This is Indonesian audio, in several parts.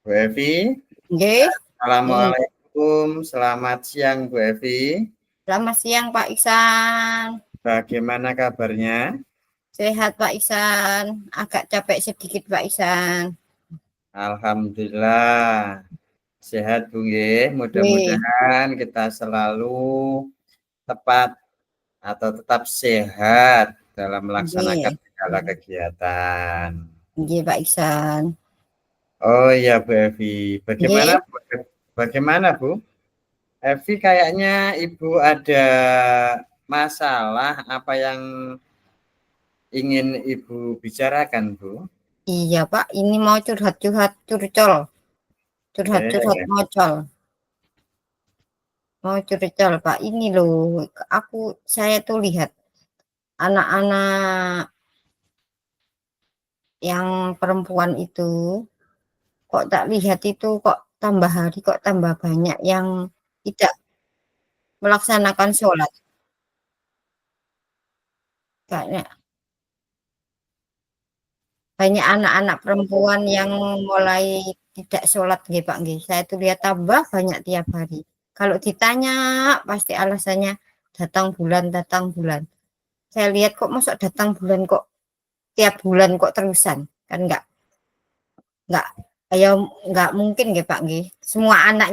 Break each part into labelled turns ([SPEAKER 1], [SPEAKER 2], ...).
[SPEAKER 1] Bu Evi.
[SPEAKER 2] Nggih.
[SPEAKER 1] Assalamualaikum, selamat siang Bu Evi.
[SPEAKER 2] Selamat siang Pak Iksan.
[SPEAKER 1] Bagaimana kabarnya?
[SPEAKER 2] Sehat Pak Iksan. Agak capek sedikit Pak Iksan.
[SPEAKER 1] Alhamdulillah. Sehat Bu nggih. Mudah-mudahan kita selalu tepat atau tetap sehat dalam melaksanakan segala kegiatan.
[SPEAKER 2] Nggih Pak Iksan.
[SPEAKER 1] Oh iya Bu Evi. Bagaimana Bu? Evi kayaknya Ibu ada masalah apa yang ingin Ibu bicarakan, Bu?
[SPEAKER 2] Iya Pak, ini mau curhat-curhat curcol. Curhat-curhat ngocol. Mau curcol Pak, ini loh, saya tuh lihat anak-anak yang perempuan itu, kok tak lihat itu kok tambah hari kok tambah banyak yang tidak melaksanakan sholat. Kayaknya banyak anak-anak perempuan yang mulai tidak sholat nggih Pak nggih. Saya tuh lihat tambah banyak tiap hari. Kalau ditanya pasti alasannya datang bulan. Saya lihat kok masuk datang bulan kok tiap bulan kok terusan. Kan enggak ya enggak mungkin nggih Pak nggih. Semua anak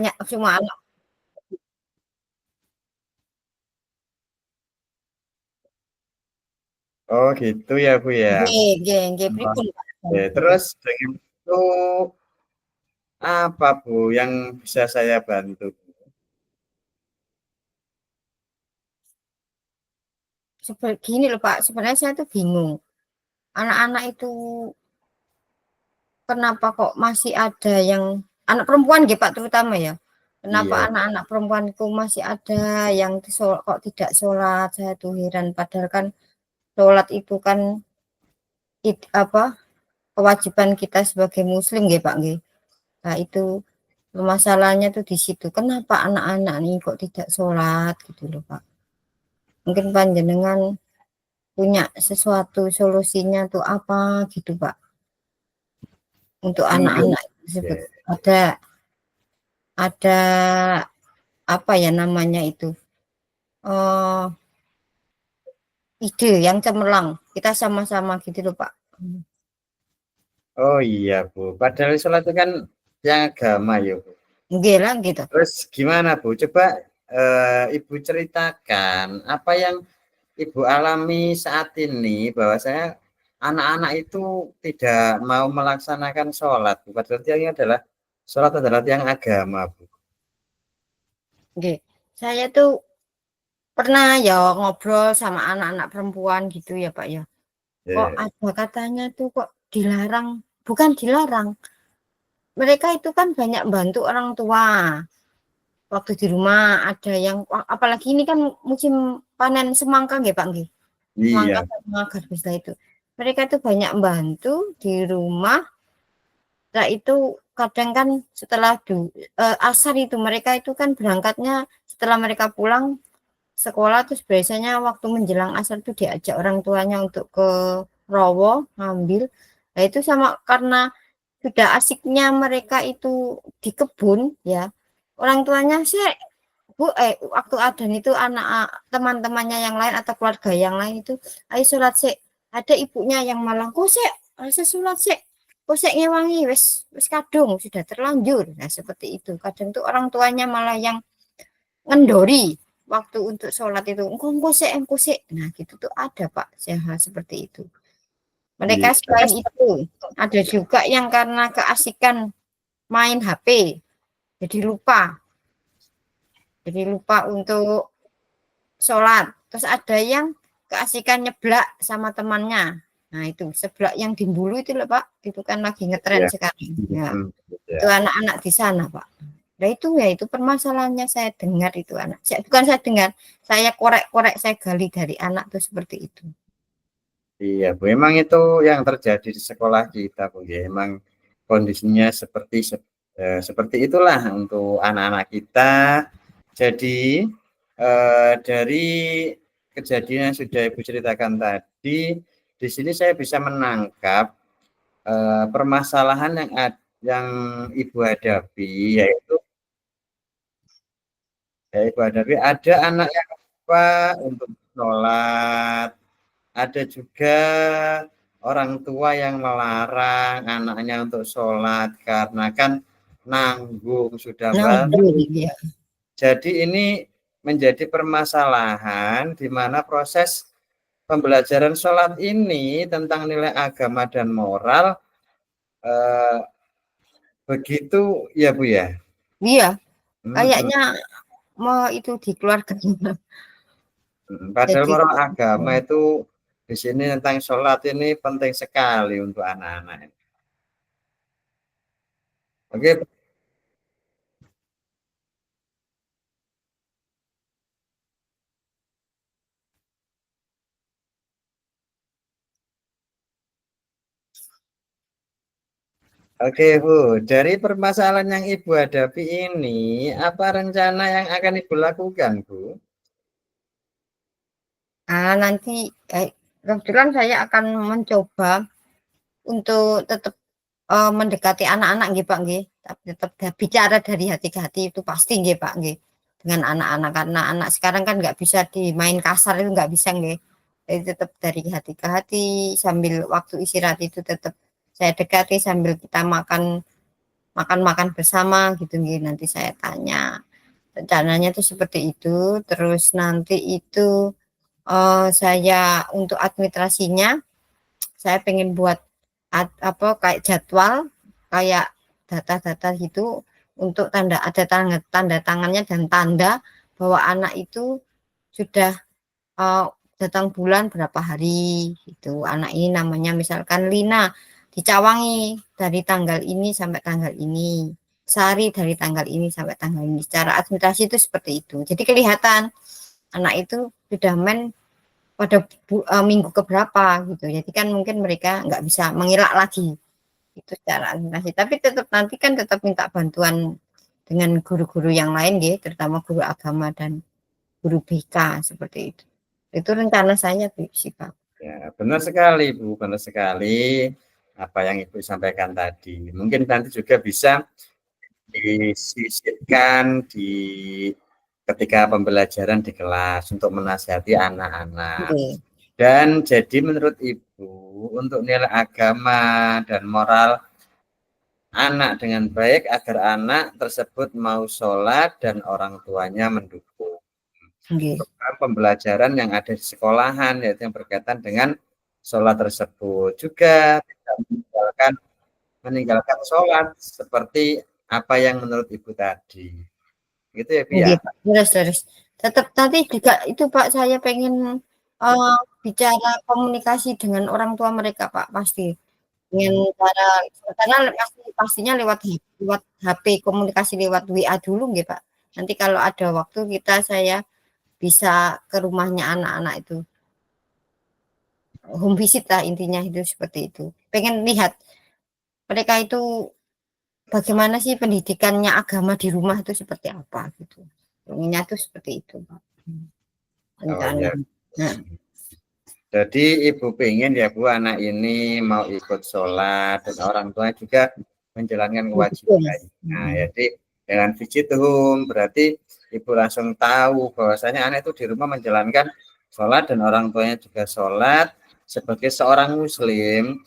[SPEAKER 1] Oh gitu ya Bu ya.
[SPEAKER 2] nggih pripun Pak?
[SPEAKER 1] Terus dengan itu apa Bu yang bisa saya bantu?
[SPEAKER 2] Gini loh Pak, sebenarnya saya tuh bingung. Anak-anak itu kenapa kok masih ada yang anak perempuan nggih Pak terutama ya. Kenapa
[SPEAKER 1] Iya.
[SPEAKER 2] anak-anak perempuanku masih ada yang kok tidak sholat, saya tuh heran. Padahal kan sholat itu kan kewajiban kita sebagai muslim nggih Pak nggih. Nah itu masalahnya tuh di situ. Kenapa anak-anak nih kok tidak sholat gitu loh Pak. Mungkin panjenengan punya sesuatu solusinya tuh apa gitu Pak. Untuk anak-anak tersebut ada apa ya namanya itu, ide yang cemerlang, kita sama-sama gitu loh Pak.
[SPEAKER 1] Oh iya Bu, padahal sholat itu kan yang agama ya Bu.
[SPEAKER 2] Nggih lah gitu.
[SPEAKER 1] Terus gimana Bu? Coba Ibu ceritakan apa yang Ibu alami saat ini bahwa saya anak-anak itu tidak mau melaksanakan sholat. Padahal ini adalah sholat adalah tiang agama, Bu.
[SPEAKER 2] Nggih, saya tuh pernah ya ngobrol sama anak-anak perempuan gitu ya Pak ya. Kok ada katanya tuh kok dilarang, bukan dilarang. Mereka itu kan banyak bantu orang tua. Waktu di rumah ada yang apalagi ini kan musim panen semangka nggih Pak nggih. Semangka
[SPEAKER 1] Iya.
[SPEAKER 2] sama garbus itu. Mereka tuh banyak bantu di rumah. Nah itu kadang kan setelah asar itu mereka itu kan berangkatnya setelah mereka pulang sekolah terus biasanya waktu menjelang asar itu diajak orang tuanya untuk ke Rowo ngambil. Nah itu sama karena sudah asiknya mereka itu di kebun ya. Orang tuanya sih Bu waktu adzan itu anak teman-temannya yang lain atau keluarga yang lain itu ayo sholat sih. Ada ibunya yang malah kok sih rasa sholat sih. Kok sih ngewangi wis kadung sudah terlanjur. Nah seperti itu. Kadang tuh orang tuanya malah yang ngendori waktu untuk sholat itu. Engkau sih. Nah gitu tuh ada Pak sehat seperti itu. Mereka selain itu ada juga yang karena keasikan main HP jadi lupa untuk sholat. Terus ada yang keasikan nyeblak sama temannya. Nah itu seblak yang di Bulu itu loh Pak, itu kan lagi ngetren sekarang. Ya, itu anak-anak di sana Pak. Nah itu ya itu permasalahannya saya dengar itu anak. Bukan saya dengar, saya korek-korek saya gali dari anak tuh seperti itu.
[SPEAKER 1] Iya Bu, memang itu yang terjadi di sekolah kita Bu. Ya, memang kondisinya seperti itulah untuk anak-anak kita. Jadi dari kejadian yang sudah Ibu ceritakan tadi, di sini saya bisa menangkap permasalahan yang ada yang Ibu hadapi, yaitu ada anak yang lupa untuk sholat, ada juga orang tua yang melarang anaknya untuk sholat karena kan nanggung sudah balik.
[SPEAKER 2] Nanggung ya.
[SPEAKER 1] Jadi ini menjadi permasalahan di mana proses pembelajaran sholat ini tentang nilai agama dan moral eh, begitu ya Bu ya.
[SPEAKER 2] Iya,
[SPEAKER 1] Hmm.
[SPEAKER 2] kayaknya mau itu dikeluarkan.
[SPEAKER 1] Padahal
[SPEAKER 2] Jadi
[SPEAKER 1] moral agama itu di sini tentang sholat ini penting sekali untuk anak-anak. Oke, oke Bu. Dari permasalahan yang Ibu hadapi ini, apa rencana yang akan Ibu lakukan Bu?
[SPEAKER 2] nanti kebetulan saya akan mencoba untuk tetap mendekati anak-anak nggih Pak nggih, tapi tetap bicara dari hati ke hati itu pasti nggih Pak nggih, dengan anak-anak karena anak sekarang kan nggak bisa dimain kasar itu nggak bisa nggih. Jadi tetap dari hati ke hati sambil waktu istirahat itu tetap saya dekati sambil kita makan bersama gitu nggih. Nanti saya tanya rencananya itu seperti itu, terus nanti itu saya untuk administrasinya saya pengen buat apa kayak jadwal kayak data-data gitu untuk tanda tangannya dan tanda bahwa anak itu sudah uh, datang bulan berapa hari gitu. Anak ini namanya misalkan Lina dicawangi dari tanggal ini sampai tanggal ini. Sari dari tanggal ini sampai tanggal ini. Secara administrasi itu seperti itu. Jadi kelihatan anak itu sudah main pada minggu keberapa gitu. Jadi kan mungkin mereka nggak bisa mengelak lagi itu secara administrasi. Tapi tetap nanti kan tetap minta bantuan dengan guru-guru yang lain gitu, terutama guru agama dan guru BK seperti itu. Itu rencana saya sih Pak.
[SPEAKER 1] Ya, benar sekali Bu, benar sekali apa yang Ibu sampaikan tadi. Mungkin nanti juga bisa disisipkan di ketika pembelajaran di kelas untuk menasihati anak-anak.
[SPEAKER 2] Oke.
[SPEAKER 1] Dan jadi menurut Ibu untuk nilai agama dan moral anak dengan baik agar anak tersebut mau sholat dan orang tuanya mendukung.
[SPEAKER 2] Okay.
[SPEAKER 1] Program pembelajaran yang ada di sekolahan yaitu yang berkaitan dengan sholat tersebut juga tidak meninggalkan sholat seperti apa yang menurut Ibu tadi. Gitu ya Bu ya.
[SPEAKER 2] Okay. Terus tetap nanti juga itu Pak saya pengen bicara komunikasi dengan orang tua mereka Pak pasti dengan cara karena pastinya lewat HP komunikasi lewat WA dulu nggih Pak. Nanti kalau ada waktu saya bisa ke rumahnya anak-anak itu. Home visit lah intinya itu seperti itu. Pengen lihat mereka itu bagaimana sih pendidikannya agama di rumah itu seperti apa gitu. Pengennya tuh seperti itu Pak.
[SPEAKER 1] Oh
[SPEAKER 2] Rencana.
[SPEAKER 1] ya.
[SPEAKER 2] Nah,
[SPEAKER 1] Jadi Ibu pengen ya Bu anak ini mau ikut sholat dan orang tua juga menjalankan
[SPEAKER 2] betul.
[SPEAKER 1] kewajiban. Nah, jadi dengan visit home berarti Ibu langsung tahu bahwasanya anak itu di rumah menjalankan sholat dan orang tuanya juga sholat sebagai seorang muslim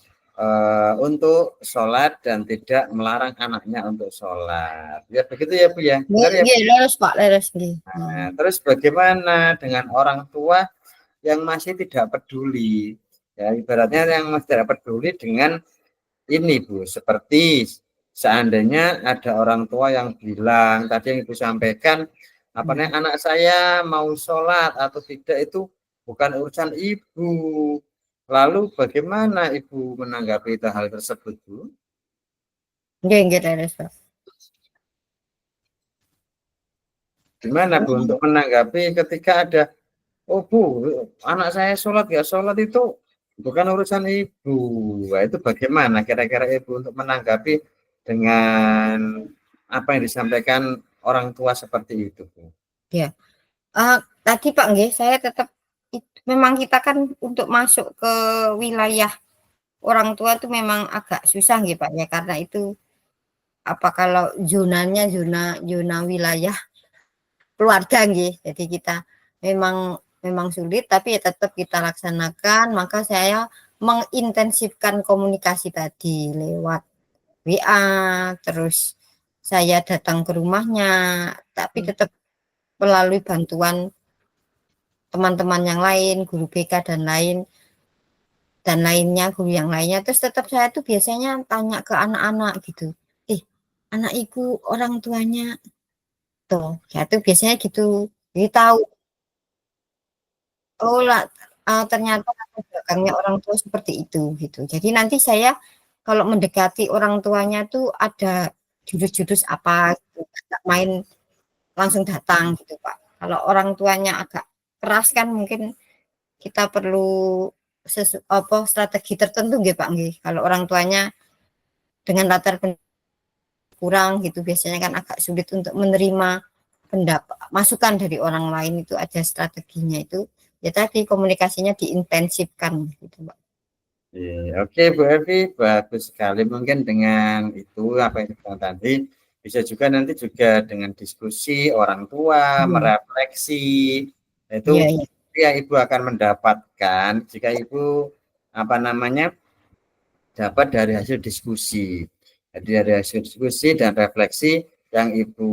[SPEAKER 1] untuk sholat dan tidak melarang anaknya untuk sholat. Ya begitu ya Bu ya. Benar ya Bu?
[SPEAKER 2] Leres Pak, leres nggih.
[SPEAKER 1] Nah, terus bagaimana dengan orang tua yang masih tidak peduli, ya ibaratnya yang masih tidak peduli dengan ini Bu, seperti seandainya ada orang tua yang bilang tadi yang Ibu sampaikan apa nih anak saya mau sholat atau tidak itu bukan urusan Ibu, lalu bagaimana Ibu menanggapi hal tersebut Bu?
[SPEAKER 2] Nggih leres Pak.
[SPEAKER 1] Gimana Bu untuk menanggapi ketika ada oh Bu, anak saya sholat itu bukan urusan Ibu. Nah, itu bagaimana kira-kira Ibu untuk menanggapi dengan apa yang disampaikan orang tua seperti itu Bu?
[SPEAKER 2] Ya. Tadi Pak nggih saya tetap memang kita kan untuk masuk ke wilayah orang tua itu memang agak susah nggih Pak ya karena itu apa kalau zonanya zona wilayah keluarga nggih. Jadi kita memang memang sulit tapi ya tetap kita laksanakan. Maka saya mengintensifkan komunikasi tadi lewat WA, terus saya datang ke rumahnya, tapi tetap melalui bantuan teman-teman yang lain, guru BK dan lainnya, guru yang lainnya. Terus tetap saya tuh biasanya tanya ke anak-anak gitu, anak ibu orang tuanya tuh, ya tuh biasanya gitu. Jadi tahu, oh lah, ternyata latar belakangnya orang tua seperti itu gitu. Jadi nanti saya kalau mendekati orang tuanya tuh ada jurus-jurus apa gitu, nggak main langsung datang gitu Pak. Kalau orang tuanya agak keras kan mungkin kita perlu apa strategi tertentu nggih Pak nggih. Kalau orang tuanya dengan latar kurang gitu biasanya kan agak sulit untuk menerima pendapat masukan dari orang lain, itu ada strateginya itu ya tadi komunikasinya diintensifkan gitu Pak.
[SPEAKER 1] Oke Bu Evi, bagus sekali. Mungkin dengan itu apa yang dibilang tadi bisa juga nanti juga dengan diskusi orang tua,
[SPEAKER 2] Iya,
[SPEAKER 1] merefleksi itu
[SPEAKER 2] iya, iya.
[SPEAKER 1] ya Ibu akan mendapatkan jika Ibu apa namanya dapat dari hasil diskusi. Jadi dari hasil diskusi dan refleksi yang Ibu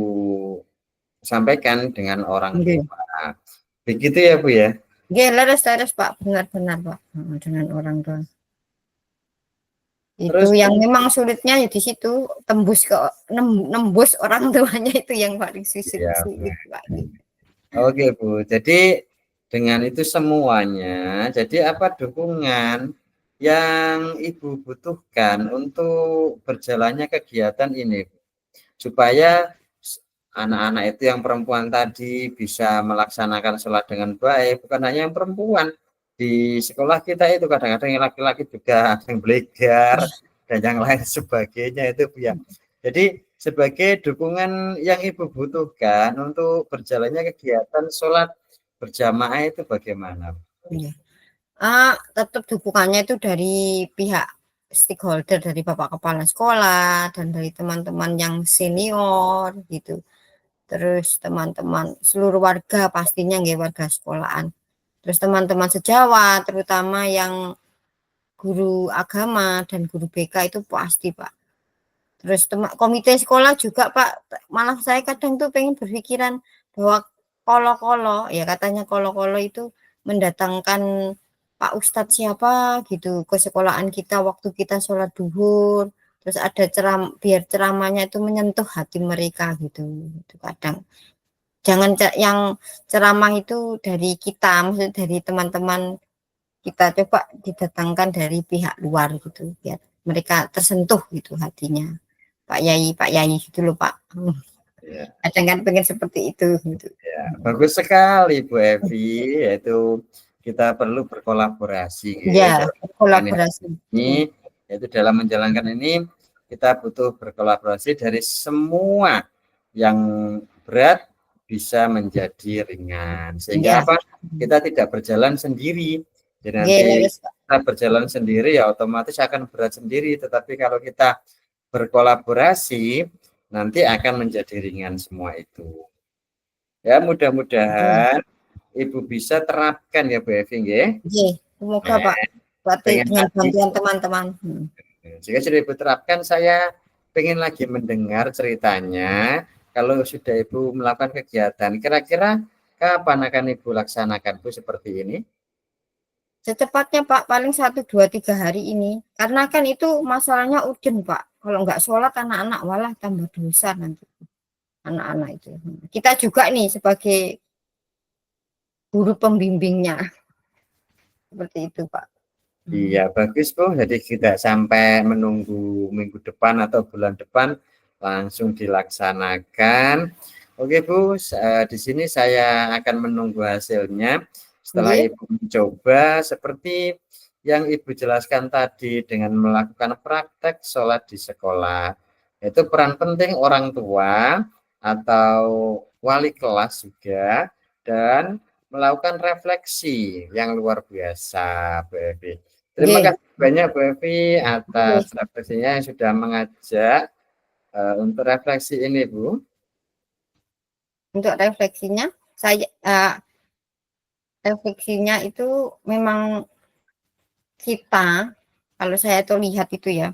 [SPEAKER 1] sampaikan dengan orang
[SPEAKER 2] Oke.
[SPEAKER 1] tua. Begitu ya Bu ya.
[SPEAKER 2] Oke, leres Pak, benar-benar Pak. Dengan orang tua. Itu
[SPEAKER 1] Terus
[SPEAKER 2] yang memang sulitnya ya di situ, tembus ke nembus orang tuanya itu yang paling sulit,
[SPEAKER 1] ya,
[SPEAKER 2] sulit Pak.
[SPEAKER 1] oke Bu. Jadi dengan itu semuanya, jadi apa dukungan yang Ibu butuhkan untuk berjalannya kegiatan ini, Bu? Supaya anak-anak itu yang perempuan tadi bisa melaksanakan sholat dengan baik. Bukan hanya yang perempuan, di sekolah kita itu kadang-kadang yang laki-laki juga yang belajar dan yang lain sebagainya itu Bu ya. Jadi sebagai dukungan yang Ibu butuhkan untuk berjalannya kegiatan sholat berjamaah itu bagaimana?
[SPEAKER 2] Iya. Tetap dukungannya itu dari pihak stakeholder, dari Bapak Kepala Sekolah dan dari teman-teman yang senior gitu. Terus teman-teman seluruh warga pastinya nggih, warga sekolahan. Terus teman-teman sejawat terutama yang guru agama dan guru BK itu pasti Pak. Terus komite sekolah juga Pak, malah saya kadang tuh pengen berpikiran bahwa kolo-kolo, ya katanya kolo-kolo itu mendatangkan Pak Ustadz siapa gitu ke sekolahan kita waktu kita sholat duhur, terus ada biar ceramahnya itu menyentuh hati mereka gitu, itu kadang. Jangan yang ceramah itu dari kita, maksudnya dari teman-teman kita, coba didatangkan dari pihak luar gitu, biar mereka tersentuh gitu hatinya. Pak Yai gitu loh Pak.
[SPEAKER 1] Ya,
[SPEAKER 2] Kadang kan pengen seperti itu gitu.
[SPEAKER 1] ya, bagus sekali Bu Evi, yaitu kita perlu berkolaborasi ya,
[SPEAKER 2] Ya,
[SPEAKER 1] dalam
[SPEAKER 2] kolaborasi.
[SPEAKER 1] ini, yaitu dalam menjalankan ini kita butuh berkolaborasi dari semua yang berat bisa menjadi ringan sehingga
[SPEAKER 2] Ya,
[SPEAKER 1] apa kita tidak berjalan sendiri. Jadi nanti
[SPEAKER 2] geles Pak.
[SPEAKER 1] kita berjalan sendiri ya otomatis akan berat sendiri, tetapi kalau kita berkolaborasi nanti akan menjadi ringan semua itu. Ya mudah-mudahan Ibu bisa terapkan ya Bu Evi ya.
[SPEAKER 2] Oke, semoga
[SPEAKER 1] Nah,
[SPEAKER 2] Pak. Berarti
[SPEAKER 1] pengen
[SPEAKER 2] dengan
[SPEAKER 1] lagi,
[SPEAKER 2] bantuan teman-teman.
[SPEAKER 1] jika sudah Ibu terapkan, saya pengen lagi mendengar ceritanya. Kalau sudah Ibu melakukan kegiatan, kira-kira kapan akan Ibu laksanakan Bu seperti ini?
[SPEAKER 2] Secepatnya Pak, paling 1, 2, 3 hari ini. Karena kan itu masalahnya urgent Pak. Kalau nggak sholat anak-anak walah tambah dosa nanti. Anak-anak itu. Kita juga nih sebagai guru pembimbingnya. Seperti itu Pak.
[SPEAKER 1] Iya, bagus Bu. Jadi tidak sampai menunggu minggu depan atau bulan depan, langsung dilaksanakan. Oke Bu, di sini saya akan menunggu hasilnya. Setelah
[SPEAKER 2] Oke.
[SPEAKER 1] Ibu mencoba seperti yang Ibu jelaskan tadi dengan melakukan praktek sholat di sekolah, itu peran penting orang tua atau wali kelas juga dan melakukan refleksi yang luar biasa, Bu Evi. Terima
[SPEAKER 2] Oke.
[SPEAKER 1] kasih banyak Bu Evi
[SPEAKER 2] Oke.
[SPEAKER 1] atas refleksinya yang sudah mengajak untuk refleksi ini Bu.
[SPEAKER 2] Untuk refleksinya, refleksinya itu memang kita, kalau saya tuh lihat itu ya,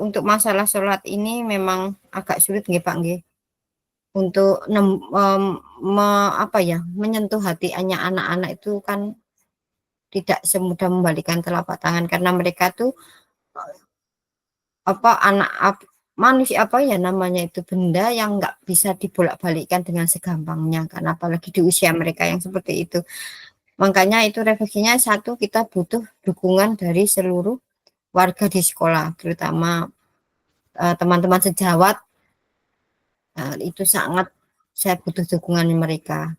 [SPEAKER 2] untuk masalah sholat ini memang agak sulit nggih Pak nggih, untuk apa ya, menyentuh hati anak-anak itu kan tidak semudah membalikan telapak tangan, karena mereka tuh manusia, apa ya namanya itu, benda yang nggak bisa dibolak-balikkan dengan segampangnya, karena apalagi di usia mereka yang seperti itu. Makanya itu refleksinya, satu, kita butuh dukungan dari seluruh warga di sekolah, terutama teman-teman sejawat. Itu sangat saya butuh dukungan mereka.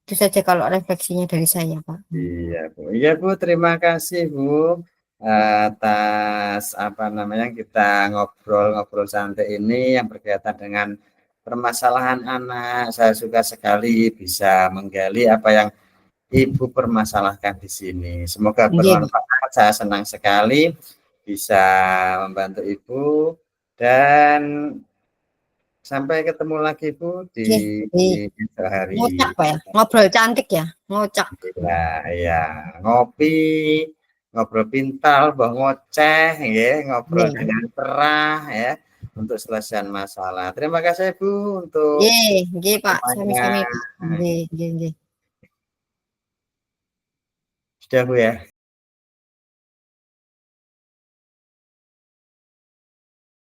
[SPEAKER 2] Itu saja kalau refleksinya dari saya, Pak.
[SPEAKER 1] Iya Bu, iya Bu, terima kasih Bu atas apa namanya kita ngobrol-ngobrol santai ini yang berkaitan dengan permasalahan anak. Saya suka sekali bisa menggali apa yang Ibu permasalahkan di sini. Semoga
[SPEAKER 2] Nggih, Pak.
[SPEAKER 1] bermanfaat. Saya senang sekali bisa membantu Ibu dan sampai ketemu lagi Bu di
[SPEAKER 2] Nggih, nggih.
[SPEAKER 1] esok hari.
[SPEAKER 2] Ngocak, Pak ya? Ngobrol cantik ya? Ngocak.
[SPEAKER 1] Ya, ya, ngopi, ngobrol pintar, bah ngoceh, ya, ngobrol
[SPEAKER 2] Nggih.
[SPEAKER 1] dengan cerah, ya, untuk selesaian masalah. Terima kasih Bu untuk
[SPEAKER 2] Nggih, nggih, Pak.
[SPEAKER 1] semuanya.
[SPEAKER 2] Sami-sami, Pak. Nggih, nggih, nggih.
[SPEAKER 1] Sudah Bu ya.